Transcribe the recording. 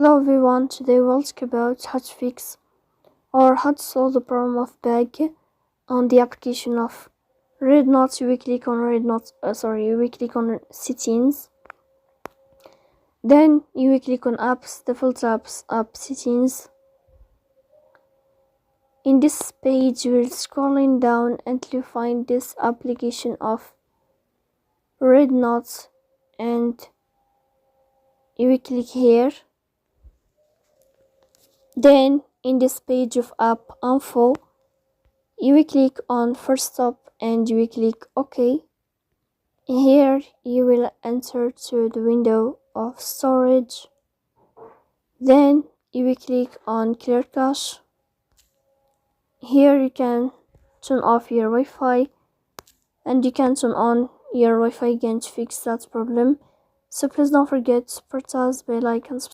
Hello everyone, today we'll talk about how to fix or how to solve the problem of bug on the application of REDnote. We click on we click on settings, then you will click on apps, default apps, app settings. In this page you will scrolling down until you find this application of REDnote and you will click here. Then in this page of app info, you will click on first stop and you will click OK. Here you will enter to the window of storage. Then you will click on clear cache. Here you can turn off your Wi-Fi and you can turn on your Wi-Fi again to fix that problem. So please don't forget to support us by like and subscribe.